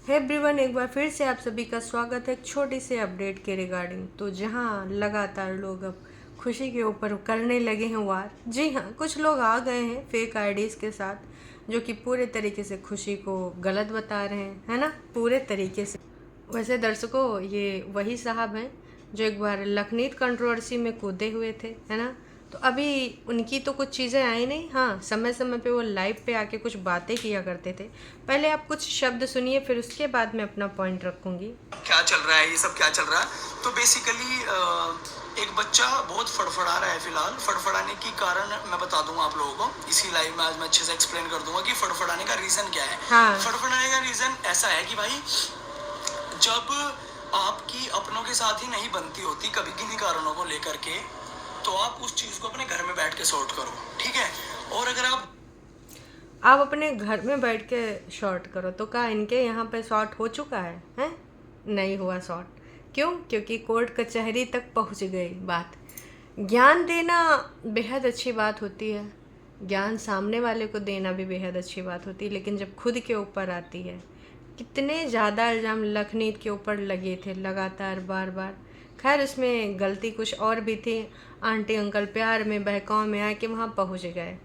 है एवरीवन, एक बार फिर से आप सभी का स्वागत है एक छोटी सी अपडेट के रिगार्डिंग। तो जहां लगातार लोग अब खुशी के ऊपर करने लगे हैं वार। जी हाँ, कुछ लोग आ गए हैं फेक आईडीज़ के साथ जो कि पूरे तरीके से खुशी को गलत बता रहे हैं, है ना, पूरे तरीके से। वैसे दर्शकों, ये वही साहब हैं जो एक बार लखनीत कंट्रोवर्सी में कूदे हुए थे, है ना। तो अभी उनकी तो कुछ चीज़ें आई नहीं। हाँ, समय समय पे वो लाइव पे आके कुछ बातें किया करते थे। पहले आप कुछ शब्द सुनिए, फिर उसके बाद मैं अपना पॉइंट रखूंगी। क्या चल रहा है, ये सब क्या चल रहा है। तो बेसिकली एक बच्चा बहुत फड़फड़ा रहा है फिलहाल। फड़फड़ाने की कारण मैं बता दूंगा आप लोगों को इसी लाइव में। आज मैं अच्छे से एक्सप्लेन कर दूंगा कि फड़फड़ाने का रीजन क्या है। हाँ, फड़फड़ाने का रीजन ऐसा है कि भाई, जब आपकी अपनों के साथ ही नहीं बनती होती कभी किन्हीं कारणों को लेकर के, तो आप उस चीज को अपने घर में बैठ के सॉर्ट करो, ठीक है। और अगर आप अपने घर में बैठ के शॉर्ट करो, तो क्या इनके यहाँ पे शॉर्ट हो चुका है? हैं? नहीं हुआ शॉर्ट। क्यों? क्योंकि कोर्ट कचहरी तक पहुँच गई बात। ज्ञान देना बेहद अच्छी बात होती है, ज्ञान सामने वाले को देना भी बेहद अच्छी बात होती है, लेकिन जब खुद के ऊपर आती है, कितने ज़्यादा इल्ज़ाम लखनीत के ऊपर लगे थे लगातार बार बार। खैर, उसमें गलती कुछ और भी थी। आंटी अंकल प्यार में बहकाव में आके वहाँ पहुँच गए।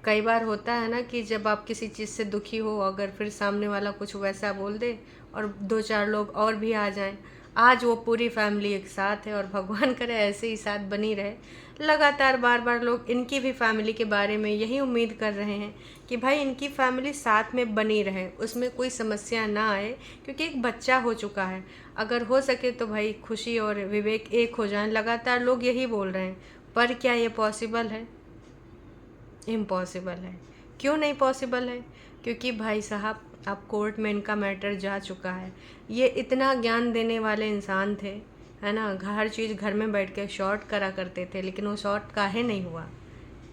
कई बार होता है ना कि जब आप किसी चीज़ से दुखी हो, अगर फिर सामने वाला कुछ वैसा बोल दे और दो चार लोग और भी आ जाएं। आज वो पूरी फैमिली एक साथ है और भगवान करे ऐसे ही साथ बनी रहे। लगातार बार बार लोग इनकी भी फैमिली के बारे में यही उम्मीद कर रहे हैं कि भाई इनकी फैमिली साथ में बनी रहे, उसमें कोई समस्या ना आए, क्योंकि एक बच्चा हो चुका है। अगर हो सके तो भाई खुशी और विवेक एक हो जाएं। लगातार लोग यही बोल रहे हैं, पर क्या ये पॉसिबल है? इम्पॉसिबल है। क्यों नहीं पॉसिबल है? क्योंकि भाई साहब, अब कोर्ट में इनका मैटर जा चुका है। ये इतना ज्ञान देने वाले इंसान थे, है ना। हर चीज़ घर में बैठ के शॉर्ट करा करते थे, लेकिन वो शॉर्ट काहे नहीं हुआ?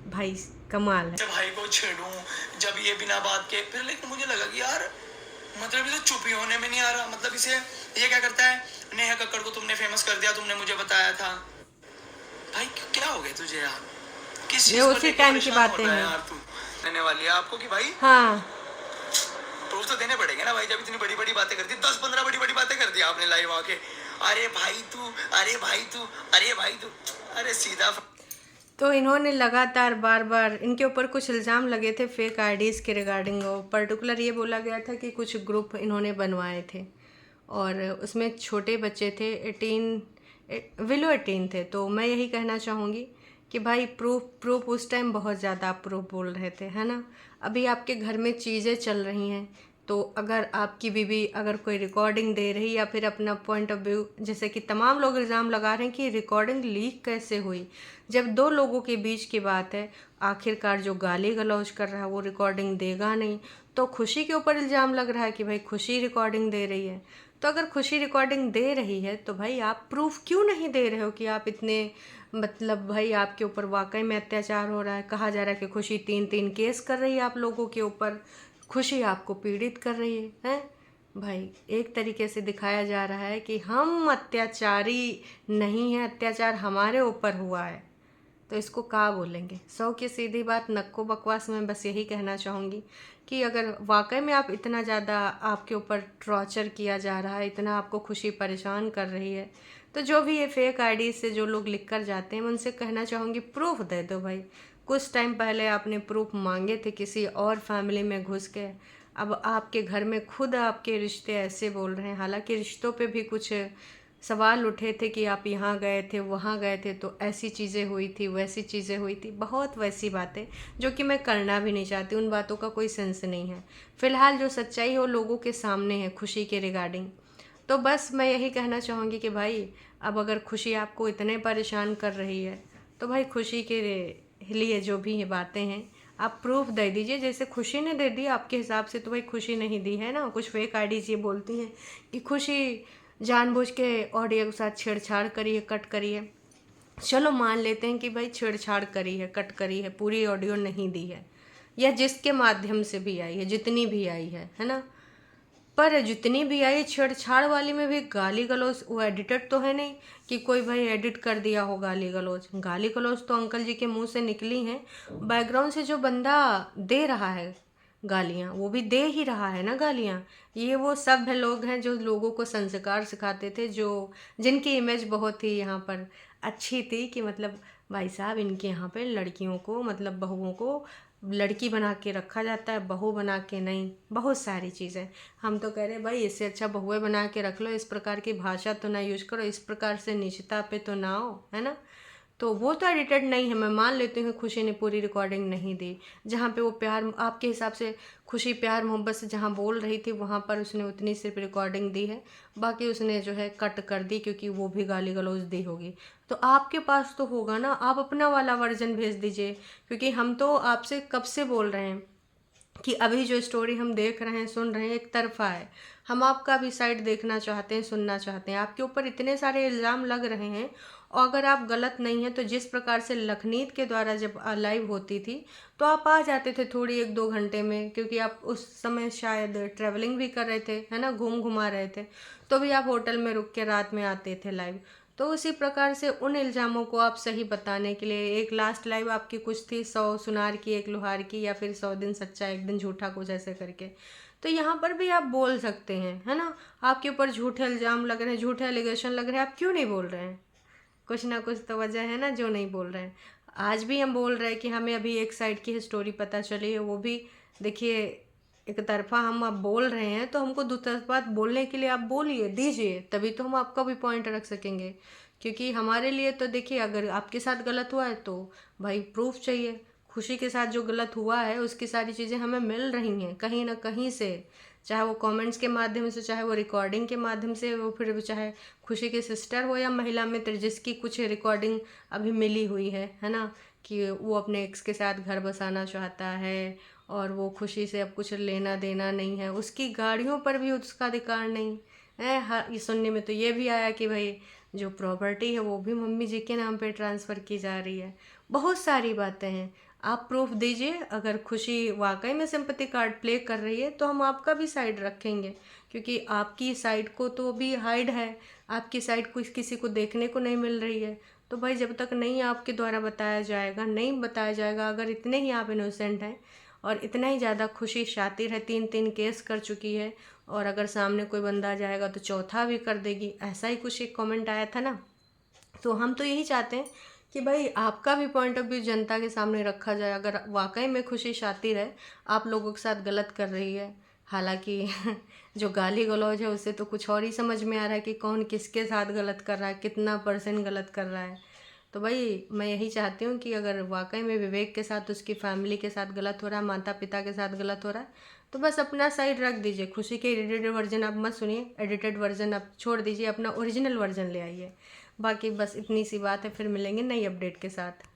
भाई कमाल है। जब भाई को छेड़ूं, जब ये बिना बात के, फिर लेकिन मुझे लगा कि यार, मतलब इसे चुप ही होने में नहीं आ रहा। मतलब इसे ये क्या करता है, नेहा कक्कड़ को तुमने फेमस कर दिया, तुमने मुझे बताया था। भाई क्या हो गया तुझे यार, किस ये चीज को उसी लेके टाइम की परेशान हो बातें रहा है हैं। यार तू। देने वाली है आपको कि भाई हाँ, प्रूफ तो देने पड़ेंगे ना भाई। जब इतनी बड़ी बड़ी बातें कर दी, 10-15 बड़ी बड़ी बातें कर दी आपने लाइव आके। अरे भाई तू, अरे भाई तू, अरे भाई तू, अरे सीधा। तो इन्होंने लगातार बार बार इनके ऊपर कुछ इल्ज़ाम लगे थे फेक आईडीज़ के रिगार्डिंग। पर्टिकुलर ये बोला गया था कि कुछ ग्रुप इन्होंने बनवाए थे और उसमें छोटे बच्चे थे, 18 थे। तो मैं यही कहना चाहूँगी कि भाई प्रूफ उस टाइम बहुत ज़्यादा आप प्रूफ बोल रहे थे, है ना। अभी आपके घर में चीज़ें चल रही हैं, तो अगर आपकी बीवी अगर कोई रिकॉर्डिंग दे रही या फिर अपना पॉइंट ऑफ व्यू, जैसे कि तमाम लोग इल्ज़ाम लगा रहे हैं कि रिकॉर्डिंग लीक कैसे हुई, जब दो लोगों के बीच की बात है। आखिरकार जो गाली गलौज कर रहा है वो रिकॉर्डिंग देगा नहीं, तो खुशी के ऊपर इल्ज़ाम लग रहा है कि भाई खुशी रिकॉर्डिंग दे रही है। तो अगर खुशी रिकॉर्डिंग दे रही है तो भाई आप प्रूफ क्यों नहीं दे रहे हो कि आप इतने, मतलब भाई आपके ऊपर वाकई में अत्याचार हो रहा है। कहा जा रहा है कि खुशी 3-3 केस कर रही है आप लोगों के ऊपर, खुशी आपको पीड़ित कर रही है, हैं? भाई एक तरीके से दिखाया जा रहा है कि हम अत्याचारी नहीं हैं, अत्याचार हमारे ऊपर हुआ है। तो इसको क्या बोलेंगे? 100 की सीधी बात, नक्को बकवास। मैं बस यही कहना चाहूँगी कि अगर वाकई में आप इतना ज़्यादा आपके ऊपर टॉर्चर किया जा रहा है, इतना आपको खुशी परेशान कर रही है, तो जो भी ये फेक आईडी से जो लोग लिख कर जाते हैं, मैं उनसे कहना चाहूँगी प्रूफ दे दो भाई। कुछ टाइम पहले आपने प्रूफ मांगे थे किसी और फैमिली में घुस के, अब आपके घर में खुद आपके रिश्ते ऐसे बोल रहे हैं। हालांकि रिश्तों पे भी कुछ सवाल उठे थे कि आप यहाँ गए थे, वहाँ गए थे, तो ऐसी चीज़ें हुई थी, वैसी चीज़ें हुई थी, बहुत वैसी बातें जो कि मैं करना भी नहीं चाहती। उन बातों का कोई सेंस नहीं है। फ़िलहाल जो सच्चाई है वो लोगों के सामने है खुशी के रिगार्डिंग। तो बस मैं यही कहना चाहूँगी कि भाई, अब अगर खुशी आपको इतने परेशान कर रही है, तो भाई खुशी के लिए जो भी ये बातें हैं आप प्रूफ दे दीजिए। जैसे खुशी ने दे दिया आपके हिसाब से, तो भाई खुशी नहीं दी है ना। कुछ फेक आईडीज़ ये बोलती हैं कि खुशी जानबूझ के ऑडियो के साथ छेड़छाड़ करी है, कट करी है। चलो मान लेते हैं कि भाई छेड़छाड़ करी है, कट करी है, पूरी ऑडियो नहीं दी है, या जिसके माध्यम से भी आई है, जितनी भी आई है ना। पर जितनी भी आई छेड़छाड़ वाली में भी गाली गलौज, वो एडिटेड तो है नहीं कि कोई भाई एडिट कर दिया हो। गाली गलौज, गाली गलौज तो अंकल जी के मुंह से निकली हैं। बैकग्राउंड से जो बंदा दे रहा है गालियाँ, वो भी दे ही रहा है ना गालियाँ। ये वो सभ्य लोग हैं जो लोगों को संस्कार सिखाते थे, जो जिनकी इमेज बहुत ही यहाँ पर अच्छी थी कि मतलब भाई साहब इनके यहाँ पे लड़कियों को मतलब बहुओं को लड़की बना के रखा जाता है, बहू बना के नहीं। बहुत सारी चीज़ें हम तो कह रहे हैं भाई इससे अच्छा बहुएं बना के रख लो, इस प्रकार की भाषा तो ना यूज करो, इस प्रकार से नीचता पे तो ना हो, है ना। तो वो तो एडिटेड नहीं है, मैं मान लेती हूँ खुशी ने पूरी रिकॉर्डिंग नहीं दी। जहाँ पे वो प्यार आपके हिसाब से खुशी प्यार मोहब्बत से जहाँ बोल रही थी वहाँ पर उसने उतनी सिर्फ रिकॉर्डिंग दी है, बाकी उसने जो है कट कर दी क्योंकि वो भी गाली गलौज दी होगी। तो आपके पास तो होगा ना, आप अपना वाला वर्जन भेज दीजिए, क्योंकि हम तो आपसे कब से बोल रहे हैं कि अभी जो स्टोरी हम देख रहे हैं सुन रहे हैं एक तरफा है। हम आपका भी साइड देखना चाहते हैं, सुनना चाहते हैं। आपके ऊपर इतने सारे इल्ज़ाम लग रहे हैं और अगर आप गलत नहीं हैं तो जिस प्रकार से लखनीत के द्वारा जब लाइव होती थी तो आप आ जाते थे थोड़ी 1-2 घंटे में, क्योंकि आप उस समय शायद ट्रैवलिंग भी कर रहे थे, है ना, घूम घुमा रहे थे, तो भी आप होटल में रुक के रात में आते थे लाइव। तो उसी प्रकार से उन इल्ज़ामों को आप सही बताने के लिए एक लास्ट लाइव आपकी कुछ थी 100 सुनार की 1 लोहार की, या फिर 100 दिन सच्चा 1 दिन झूठा, कुछ ऐसे करके। तो यहाँ पर भी आप बोल सकते हैं, है ना। आपके ऊपर झूठे इल्ज़ाम लग रहे हैं, झूठे एलिगेशन लग रहे हैं, आप क्यों नहीं बोल रहे हैं। कुछ ना कुछ तो वजह है ना जो नहीं बोल रहे हैं। आज भी हम बोल रहे हैं कि हमें अभी एक साइड की स्टोरी पता चली है, वो भी देखिए एक तरफा हम अब बोल रहे हैं, तो हमको दूतरफा बोलने के लिए आप बोलिए दीजिए, तभी तो हम आपका भी पॉइंट रख सकेंगे। क्योंकि हमारे लिए तो देखिए अगर आपके साथ गलत हुआ है तो भाई प्रूफ चाहिए। खुशी के साथ जो गलत हुआ है उसकी सारी चीज़ें हमें मिल रही हैं कहीं ना कहीं से, चाहे वो कमेंट्स के माध्यम से, चाहे वो रिकॉर्डिंग के माध्यम से, वो फिर चाहे खुशी के सिस्टर हो या महिला मित्र जिसकी कुछ रिकॉर्डिंग अभी मिली हुई है ना, कि वो अपने एक्स के साथ घर बसाना चाहता है और वो खुशी से अब कुछ लेना देना नहीं है, उसकी गाड़ियों पर भी उसका अधिकार नहीं है। हाँ, ये सुनने में तो ये भी आया कि भाई जो प्रॉपर्टी है वो भी मम्मी जी के नाम पे ट्रांसफ़र की जा रही है। बहुत सारी बातें हैं, आप प्रूफ दीजिए। अगर खुशी वाकई में सिंपैथी कार्ड प्ले कर रही है तो हम आपका भी साइड रखेंगे, क्योंकि आपकी साइड को तो भी हाइड है, आपकी साइड कुछ किसी को देखने को नहीं मिल रही है। तो भाई जब तक नहीं आपके द्वारा बताया जाएगा, नहीं बताया जाएगा, अगर इतने ही आप इनोसेंट हैं और इतना ही ज़्यादा खुशी शातिर है, 3-3 केस कर चुकी है, और अगर सामने कोई बंदा जाएगा तो चौथा भी कर देगी, ऐसा ही कुछ एक कमेंट आया था ना। तो हम तो यही चाहते हैं कि भाई आपका भी पॉइंट ऑफ व्यू जनता के सामने रखा जाए। अगर वाकई में खुशी शातिर है, आप लोगों के साथ गलत कर रही है, हालांकि जो गाली गलौज है उससे तो कुछ और ही समझ में आ रहा है कि कौन किसके साथ गलत कर रहा है, कितना % गलत कर रहा है। तो भाई मैं यही चाहती हूँ कि अगर वाकई में विवेक के साथ, उसकी फैमिली के साथ गलत हो रहा है, माता पिता के साथ गलत हो रहा है, तो बस अपना साइड रख दीजिए। खुशी के एडिटेड वर्जन आप मत सुनिए, एडिटेड वर्जन आप छोड़ दीजिए, अपना ओरिजिनल वर्जन ले आइए। बाकी बस इतनी सी बात है, फिर मिलेंगे नई अपडेट के साथ।